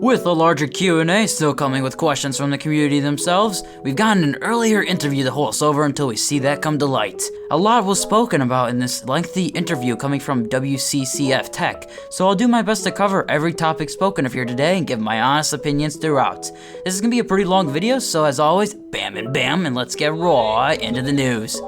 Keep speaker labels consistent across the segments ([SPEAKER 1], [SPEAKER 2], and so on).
[SPEAKER 1] With a larger Q&A still coming with questions from the community themselves, we've gotten an earlier interview to hold us over until we see that come to light. A lot was spoken about in this lengthy interview coming from WCCF Tech, so I'll do my best to cover every topic spoken of here today and give my honest opinions throughout. This is going to be a pretty long video, so as always, bam and bam, and let's get raw into the news.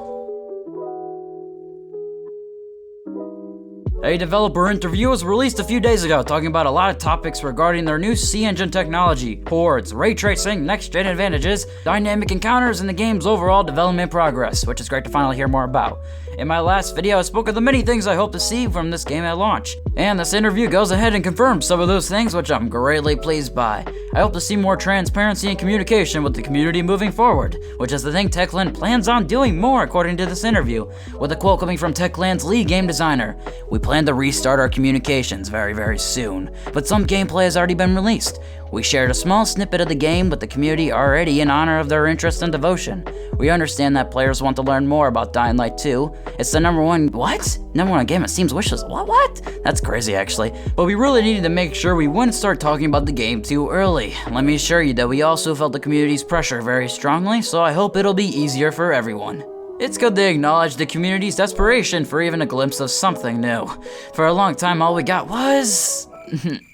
[SPEAKER 1] A developer interview was released a few days ago talking about a lot of topics regarding their new C-Engine technology, Hordes, ray tracing, next-gen advantages, dynamic encounters, and the game's overall development progress, which is great to finally hear more about. In my last video, I spoke of the many things I hope to see from this game at launch, and this interview goes ahead and confirms some of those things, which I'm greatly pleased by. I hope to see more transparency and communication with the community moving forward, which is the thing Techland plans on doing more according to this interview, with a quote coming from Techland's lead game designer. "We plan to restart our communications very soon, but some gameplay has already been released. We shared a small snippet of the game with the community already in honor of their interest and devotion. We understand that players want to learn more about Dying Light 2. It's the number one game on Steam's wishlist. What? That's crazy actually. But we really needed to make sure we wouldn't start talking about the game too early. Let me assure you that we also felt the community's pressure very strongly, so I hope it'll be easier for everyone." It's good to acknowledge the community's desperation for even a glimpse of something new. For a long time, all we got was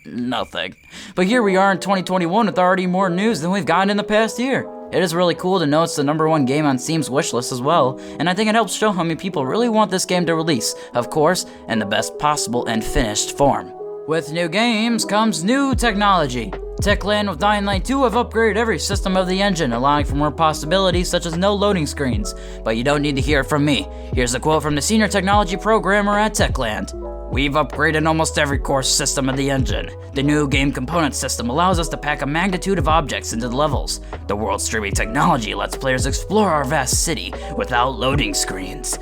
[SPEAKER 1] nothing. But here we are in 2021 with already more news than we've gotten in the past year. It is really cool to know it's the number one game on Steam's wishlist as well, and I think it helps show how many people really want this game to release, of course, in the best possible and finished form. With new games comes new technology. Techland with Dying Light 2 have upgraded every system of the engine, allowing for more possibilities such as no loading screens. But you don't need to hear it from me. Here's a quote from the senior technology programmer at Techland. "We've upgraded almost every core system of the engine. The new game component system allows us to pack a magnitude of objects into the levels. The world's streaming technology lets players explore our vast city without loading screens."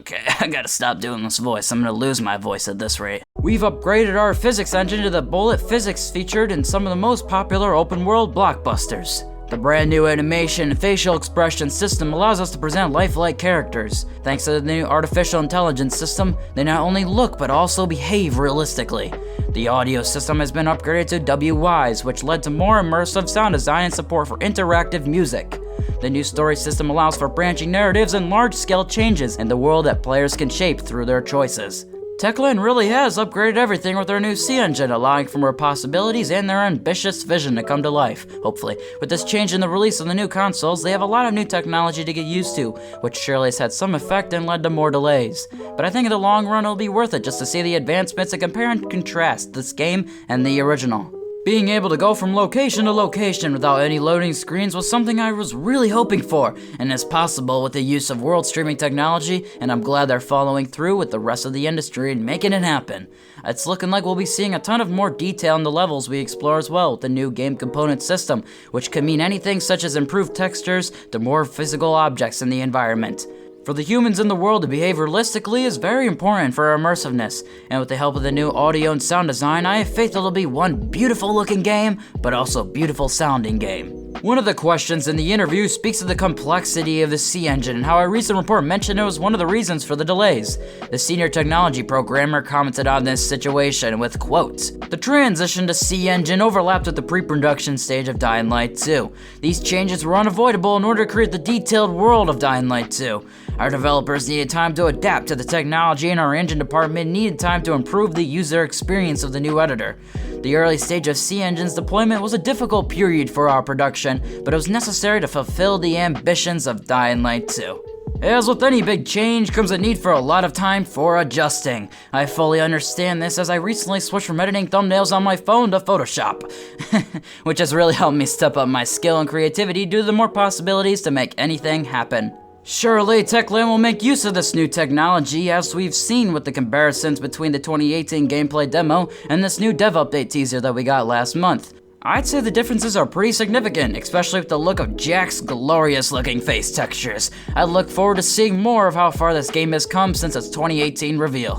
[SPEAKER 1] Okay, I gotta stop doing this voice. I'm gonna lose my voice at this rate. "We've upgraded our physics engine to the bullet physics featured in some of the most popular open-world blockbusters. The brand new animation and facial expression system allows us to present lifelike characters. Thanks to the new artificial intelligence system, they not only look but also behave realistically. The audio system has been upgraded to WWise, which led to more immersive sound design and support for interactive music. The new story system allows for branching narratives and large-scale changes in the world that players can shape through their choices." Techland really has upgraded everything with their new C-Engine, allowing for more possibilities and their ambitious vision to come to life, hopefully. With this change in the release of the new consoles, they have a lot of new technology to get used to, which surely has had some effect and led to more delays. But I think in the long run it'll be worth it just to see the advancements and compare and contrast this game and the original. Being able to go from location to location without any loading screens was something I was really hoping for, and is possible with the use of world streaming technology, and I'm glad they're following through with the rest of the industry and making it happen. It's looking like we'll be seeing a ton of more detail in the levels we explore as well with the new game component system, which could mean anything such as improved textures to more physical objects in the environment. For the humans in the world to behave realistically is very important for our immersiveness, and with the help of the new audio and sound design, I have faith it'll be one beautiful looking game, but also beautiful sounding game. One of the questions in the interview speaks of the complexity of the C-Engine and how a recent report mentioned it was one of the reasons for the delays. The senior technology programmer commented on this situation with quotes, "The transition to C-Engine overlapped with the pre-production stage of Dying Light 2. These changes were unavoidable in order to create the detailed world of Dying Light 2. Our developers needed time to adapt to the technology, and our engine department needed time to improve the user experience of the new editor. The early stage of C-Engine's deployment was a difficult period for our production, but it was necessary to fulfill the ambitions of Dying Light 2. As with any big change comes a need for a lot of time for adjusting. I fully understand this as I recently switched from editing thumbnails on my phone to Photoshop, which has really helped me step up my skill and creativity due to the more possibilities to make anything happen. Surely, Techland will make use of this new technology, as we've seen with the comparisons between the 2018 gameplay demo and this new dev update teaser that we got last month. I'd say the differences are pretty significant, especially with the look of Jack's glorious looking face textures. I look forward to seeing more of how far this game has come since its 2018 reveal."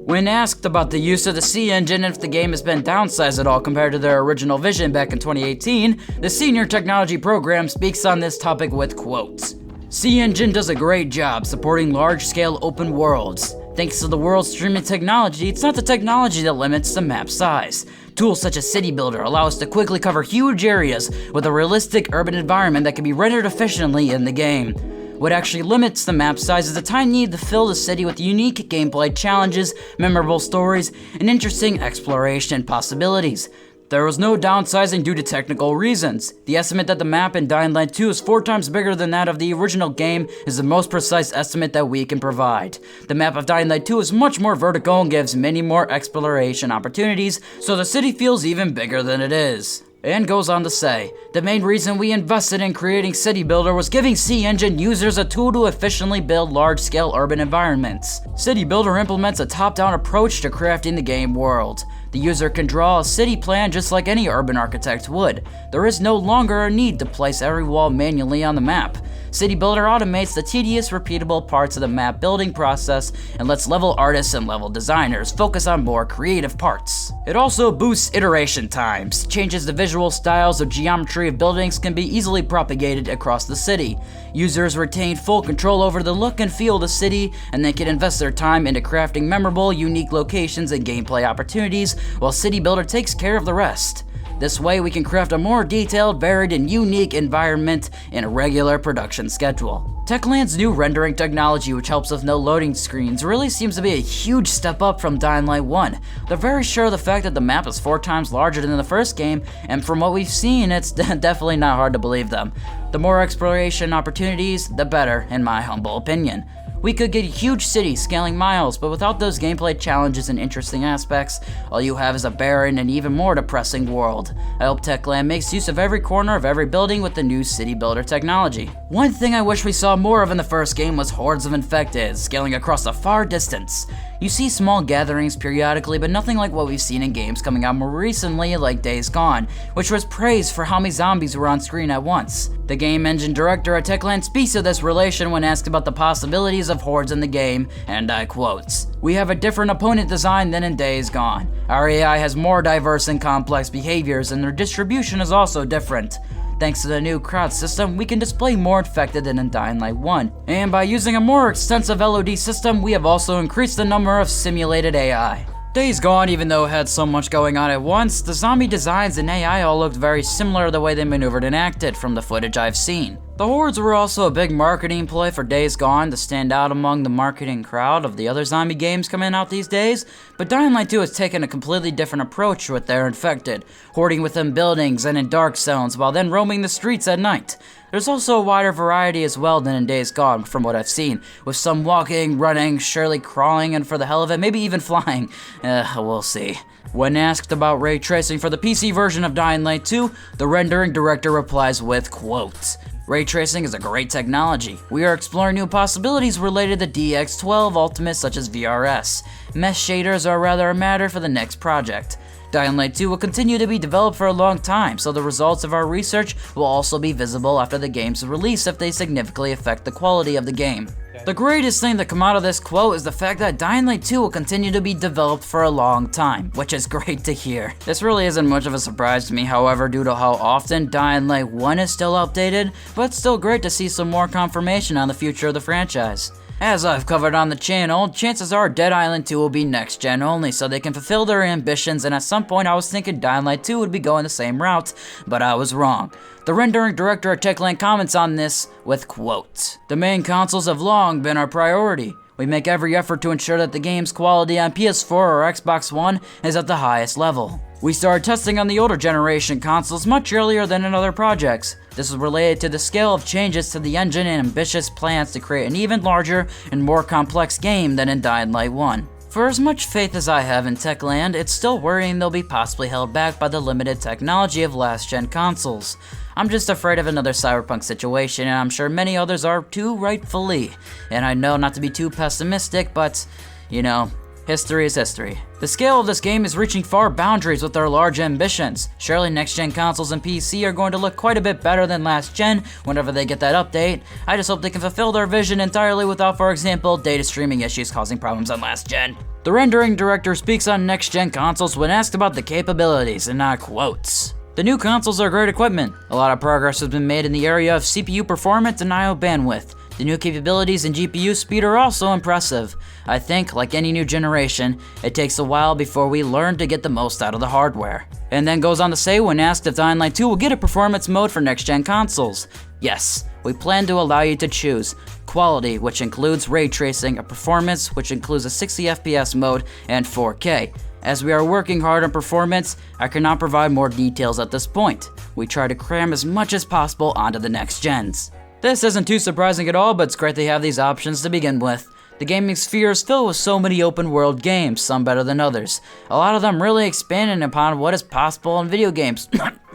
[SPEAKER 1] When asked about the use of the C-Engine and if the game has been downsized at all compared to their original vision back in 2018, the senior technology program speaks on this topic with quotes. "C-Engine does a great job supporting large-scale open worlds. Thanks to the world's streaming technology, it's not the technology that limits the map size. Tools such as City Builder allow us to quickly cover huge areas with a realistic urban environment that can be rendered efficiently in the game. What actually limits the map size is the time needed to fill the city with unique gameplay challenges, memorable stories, and interesting exploration possibilities. There was no downsizing due to technical reasons. The estimate that the map in Dying Light 2 is 4 times bigger than that of the original game is the most precise estimate that we can provide. The map of Dying Light 2 is much more vertical and gives many more exploration opportunities, so the city feels even bigger than it is. And goes on to say, the main reason we invested in creating City Builder was giving CEngine users a tool to efficiently build large-scale urban environments. City Builder implements a top-down approach to crafting the game world. The user can draw a city plan just like any urban architect would. There is no longer a need to place every wall manually on the map. City Builder automates the tedious, repeatable parts of the map building process and lets level artists and level designers focus on more creative parts. It also boosts iteration times, changes the visual styles of geometry of buildings can be easily propagated across the city. Users retain full control over the look and feel of the city, and they can invest their time into crafting memorable, unique locations and gameplay opportunities, while City Builder takes care of the rest. This way we can craft a more detailed, varied, and unique environment in a regular production schedule. Techland's new rendering technology, which helps with no loading screens, really seems to be a huge step up from Dying Light 1. They're very sure of the fact that the map is 4 times larger than the first game, and from what we've seen, it's definitely not hard to believe them. The more exploration opportunities, the better, in my humble opinion. We could get a huge city scaling miles, but without those gameplay challenges and interesting aspects, all you have is a barren and even more depressing world. I hope Techland makes use of every corner of every building with the new City Builder technology. One thing I wish we saw more of in the first game was hordes of infected, scaling across a far distance. You see small gatherings periodically, but nothing like what we've seen in games coming out more recently like Days Gone, which was praised for how many zombies were on screen at once. The game engine director at Techland speaks of this relation when asked about the possibilities of hordes in the game, and I quote, "We have a different opponent design than in Days Gone. Our AI has more diverse and complex behaviors, and their distribution is also different. Thanks to the new crowd system, we can display more infected than in Dying Light 1. And by using a more extensive LOD system, we have also increased the number of simulated AI. Days Gone, even though it had so much going on at once, the zombie designs and AI all looked very similar to the way they maneuvered and acted from the footage I've seen. The Hordes were also a big marketing ploy for Days Gone to stand out among the marketing crowd of the other zombie games coming out these days, but Dying Light 2 has taken a completely different approach with their infected, hoarding within buildings and in dark zones while then roaming the streets at night. There's also a wider variety as well than in Days Gone from what I've seen, with some walking, running, surely crawling, and for the hell of it, maybe even flying. We'll see. When asked about ray tracing for the PC version of Dying Light 2, the rendering director replies with, quote, "Ray tracing is a great technology. We are exploring new possibilities related to DX12 Ultimate such as VRS. Mesh shaders are rather a matter for the next project. Dying Light 2 will continue to be developed for a long time, so the results of our research will also be visible after the game's release if they significantly affect the quality of the game." The greatest thing to come out of this quote is the fact that Dying Light 2 will continue to be developed for a long time, which is great to hear. This really isn't much of a surprise to me, however, due to how often Dying Light 1 is still updated, but it's still great to see some more confirmation on the future of the franchise. As I've covered on the channel, chances are Dead Island 2 will be next gen only so they can fulfill their ambitions, and at some point I was thinking Dying Light 2 would be going the same route, but I was wrong. The rendering director at Techland comments on this with, quote, "The main consoles have long been our priority. We make every effort to ensure that the game's quality on PS4 or Xbox One is at the highest level. We started testing on the older generation consoles much earlier than in other projects. This is related to the scale of changes to the engine and ambitious plans to create an even larger and more complex game than in Dying Light 1. For as much faith as I have in Techland, it's still worrying they'll be possibly held back by the limited technology of last-gen consoles. I'm just afraid of another Cyberpunk situation, and I'm sure many others are too, rightfully. And I know not to be too pessimistic, but, you know, history is history. The scale of this game is reaching far boundaries with their large ambitions. Surely next-gen consoles and PC are going to look quite a bit better than last-gen whenever they get that update. I just hope they can fulfill their vision entirely without, for example, data streaming issues causing problems on last-gen. The rendering director speaks on next-gen consoles when asked about the capabilities, and I quote, "The new consoles are great equipment. A lot of progress has been made in the area of CPU performance and I/O bandwidth. The new capabilities in GPU speed are also impressive. I think, like any new generation, it takes a while before we learn to get the most out of the hardware. And then goes on to say, when asked if Dying Light 2 will get a performance mode for next-gen consoles, yes, we plan to allow you to choose quality, which includes ray tracing, a performance, which includes a 60 FPS mode, and 4K. As we are working hard on performance, I cannot provide more details at this point. We try to cram as much as possible onto the next gens. This isn't too surprising at all, but it's great they have these options to begin with. The gaming sphere is filled with so many open world games, some better than others. A lot of them really expanding upon what is possible in video games.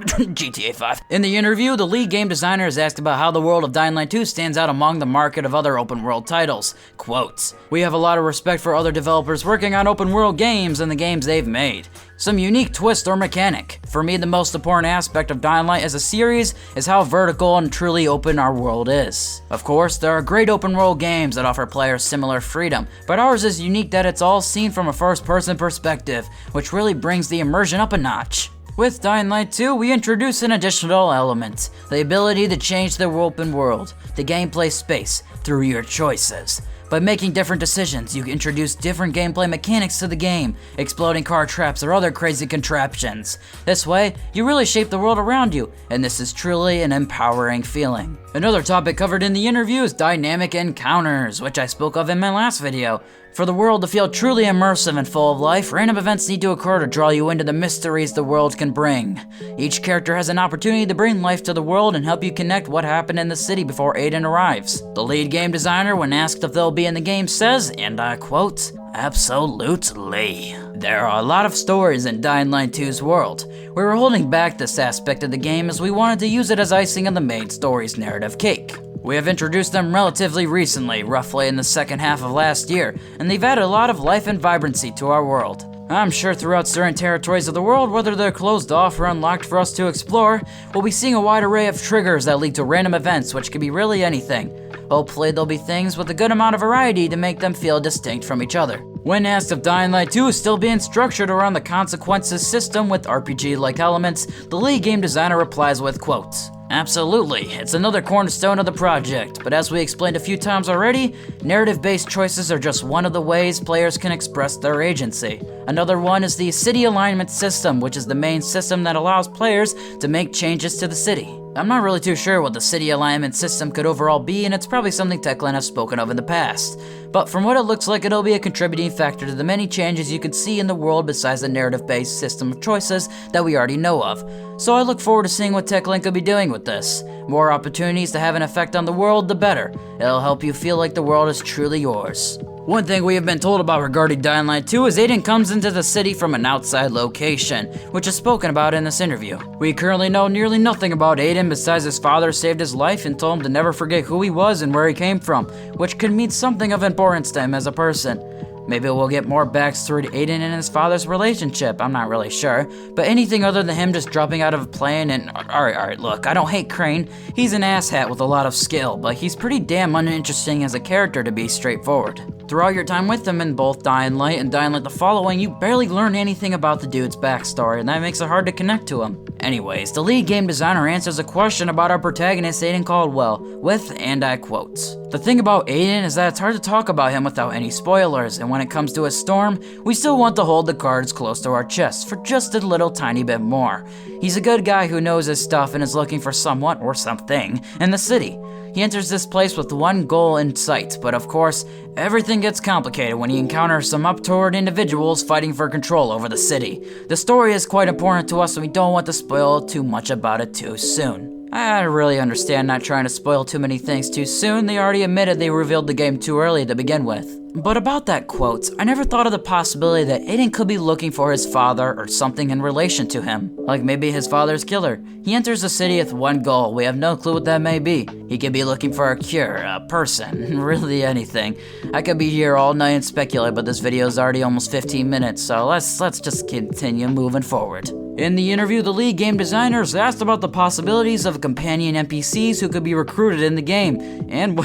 [SPEAKER 1] GTA 5. In the interview, the lead game designer is asked about how the world of Dying Light 2 stands out among the market of other open world titles. Quotes, "We have a lot of respect for other developers working on open world games and the games they've made. Some unique twist or mechanic. For me, the most important aspect of Dying Light as a series is how vertical and truly open our world is. Of course, there are great open world games that offer players similar freedom, but ours is unique that it's all seen from a first-person perspective, which really brings the immersion up a notch." With Dying Light 2, we introduce an additional element, the ability to change the open world, the gameplay space, through your choices. By making different decisions, you introduce different gameplay mechanics to the game, exploding car traps or other crazy contraptions. This way, you really shape the world around you, and this is truly an empowering feeling. Another topic covered in the interview is dynamic encounters, which I spoke of in my last video. For the world to feel truly immersive and full of life, random events need to occur to draw you into the mysteries the world can bring. Each character has an opportunity to bring life to the world and help you connect what happened in the city before Aiden arrives. The lead game designer, when asked if they'll be in the game, says, and I quote, "Absolutely. There are a lot of stories in Dying Light 2's world. We were holding back this aspect of the game as we wanted to use it as icing on the main story's narrative cake. We have introduced them relatively recently, roughly in the second half of last year, and they've added a lot of life and vibrancy to our world. I'm sure throughout certain territories of the world, whether they're closed off or unlocked for us to explore, we'll be seeing a wide array of triggers that lead to random events, which can be really anything. Hopefully there'll be things with a good amount of variety to make them feel distinct from each other." When asked if Dying Light 2 is still being structured around the consequences system with RPG-like elements, the lead game designer replies with quotes, "Absolutely, it's another cornerstone of the project, but as we explained a few times already, narrative-based choices are just one of the ways players can express their agency. Another one is the city alignment system, which is the main system that allows players to make changes to the city. I'm not really too sure what the city alignment system could overall be, and it's probably something Techland has spoken of in the past. But from what it looks like, it'll be a contributing factor to the many changes you could see in the world besides the narrative-based system of choices that we already know of. So I look forward to seeing what Techland could be doing with this. More opportunities to have an effect on the world, the better. It'll help you feel like the world is truly yours." One thing we have been told about regarding Dying Light 2 is Aiden comes into the city from an outside location, which is spoken about in this interview. We currently know nearly nothing about Aiden besides his father saved his life and told him to never forget who he was and where he came from, which could mean something of importance to him as a person. Maybe we'll get more backstory to Aiden and his father's relationship, I'm not really sure. But anything other than him just dropping out of a plane and... Alright, look, I don't hate Crane. He's an asshat with a lot of skill, but he's pretty damn uninteresting as a character to be straightforward. Throughout your time with him in both Dying Light and Dying Light the Following, you barely learn anything about the dude's backstory, and that makes it hard to connect to him. Anyways, the lead game designer answers a question about our protagonist Aiden Caldwell with, and I quote, "The thing about Aiden is that it's hard to talk about him without any spoilers, and when it comes to a storm, we still want to hold the cards close to our chests for just a little tiny bit more. He's a good guy who knows his stuff and is looking for someone, or something, in the city. He enters this place with one goal in sight, but of course, everything gets complicated when he encounters some up-toward individuals fighting for control over the city. The story is quite important to us and we don't want to spoil too much about it too soon." I really understand not trying to spoil too many things too soon. They already admitted they revealed the game too early to begin with. But about that quote, I never thought of the possibility that Aiden could be looking for his father or something in relation to him. Like maybe his father's killer. He enters the city with one goal, we have no clue what that may be. He could be looking for a cure, a person, really anything. I could be here all night and speculate, but this video is already almost 15 minutes, so let's just continue moving forward. In the interview, the lead game designers asked about the possibilities of companion NPCs who could be recruited in the game, and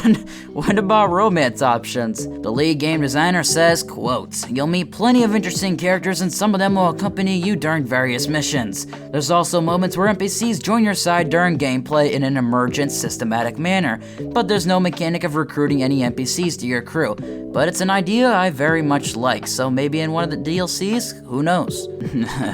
[SPEAKER 1] what about romance options? The lead game designer says, quote, "You'll meet plenty of interesting characters and some of them will accompany you during various missions. There's also moments where NPCs join your side during gameplay in an emergent, systematic manner, but there's no mechanic of recruiting any NPCs to your crew. But it's an idea I very much like, so maybe in one of the DLCs? Who knows?"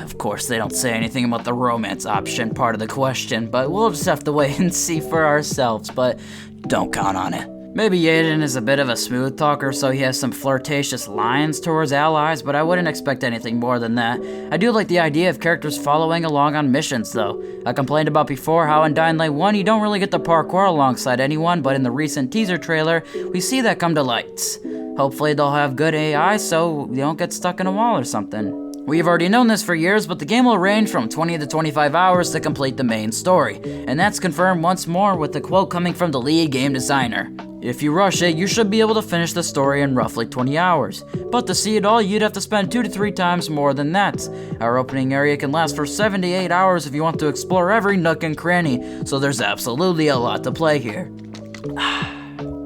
[SPEAKER 1] Of course, they don't say anything about the romance option part of the question, but we'll just have to wait and see for ourselves, but don't count on it. Maybe Aiden is a bit of a smooth talker, so he has some flirtatious lines towards allies, but I wouldn't expect anything more than that. I do like the idea of characters following along on missions, though. I complained about before how in Dying Light 1 you don't really get to parkour alongside anyone, but in the recent teaser trailer, we see that come to light. Hopefully they'll have good AI so you don't get stuck in a wall or something. We've already known this for years, but the game will range from 20 to 25 hours to complete the main story, and that's confirmed once more with the quote coming from the lead game designer. "If you rush it, you should be able to finish the story in roughly 20 hours. But to see it all, you'd have to spend 2 to 3 times more than that. Our opening area can last for 7 to 8 hours if you want to explore every nook and cranny, so there's absolutely a lot to play here."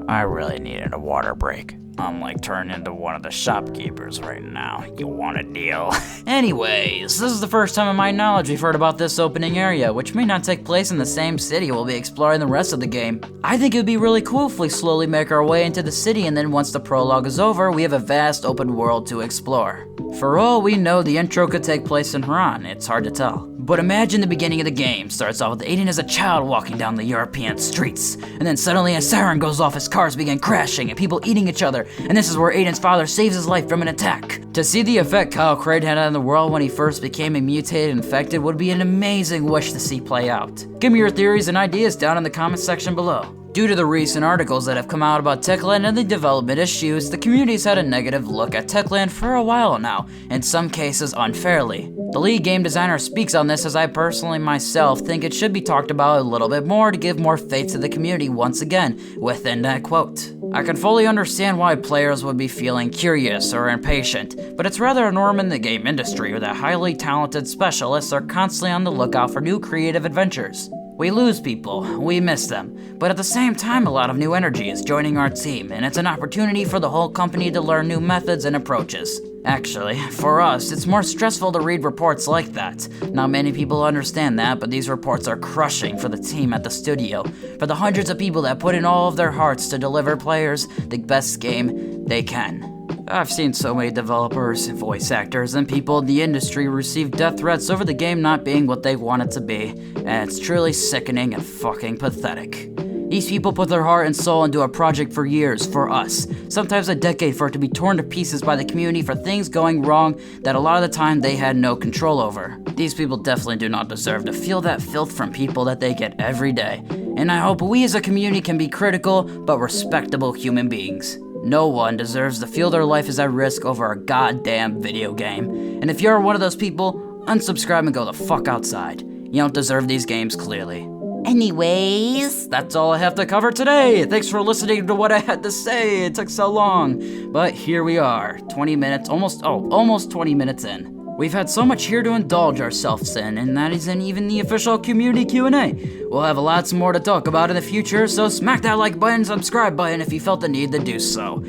[SPEAKER 1] I really needed a water break. I'm like turning into one of the shopkeepers right now. You want a deal? Anyways, this is the first time in my knowledge we've heard about this opening area, which may not take place in the same city we'll be exploring the rest of the game. I think it would be really cool if we slowly make our way into the city and then once the prologue is over, we have a vast open world to explore. For all we know, the intro could take place in Haran, it's hard to tell. But imagine the beginning of the game starts off with Aiden as a child walking down the European streets, and then suddenly a siren goes off as cars begin crashing and people eating each other, and this is where Aiden's father saves his life from an attack. To see the effect Kyle Crane had on the world when he first became a mutated infected would be an amazing wish to see play out. Give me your theories and ideas down in the comment section below. Due to the recent articles that have come out about Techland and the development issues, the community's had a negative look at Techland for a while now, in some cases unfairly. The lead game designer speaks on this as I personally myself think it should be talked about a little bit more to give more faith to the community once again, within that quote. I can fully understand why players would be feeling curious or impatient, but it's rather a norm in the game industry that highly talented specialists are constantly on the lookout for new creative adventures. We lose people, we miss them, but at the same time a lot of new energy is joining our team, and it's an opportunity for the whole company to learn new methods and approaches. Actually, for us, it's more stressful to read reports like that. Not many people understand that, but these reports are crushing for the team at the studio, for the hundreds of people that put in all of their hearts to deliver players the best game they can. I've seen so many developers, voice actors, and people in the industry receive death threats over the game not being what they want it to be, and it's truly sickening and fucking pathetic. These people put their heart and soul into a project for years, for us, sometimes a decade for it to be torn to pieces by the community for things going wrong that a lot of the time they had no control over. These people definitely do not deserve to feel that filth from people that they get every day, and I hope we as a community can be critical but respectable human beings. No one deserves to feel their life is at risk over a goddamn video game. And if you're one of those people, unsubscribe and go the fuck outside. You don't deserve these games, clearly. Anyways, that's all I have to cover today. Thanks for listening to what I had to say. It took so long. But here we are, 20 minutes, almost 20 minutes in. We've had so much here to indulge ourselves in, and that isn't even the official community Q&A. We'll have lots more to talk about in the future, so smack that like button, subscribe button if you felt the need to do so.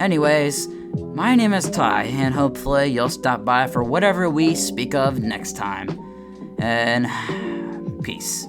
[SPEAKER 1] Anyways, my name is Ty, and hopefully you'll stop by for whatever we speak of next time. And peace.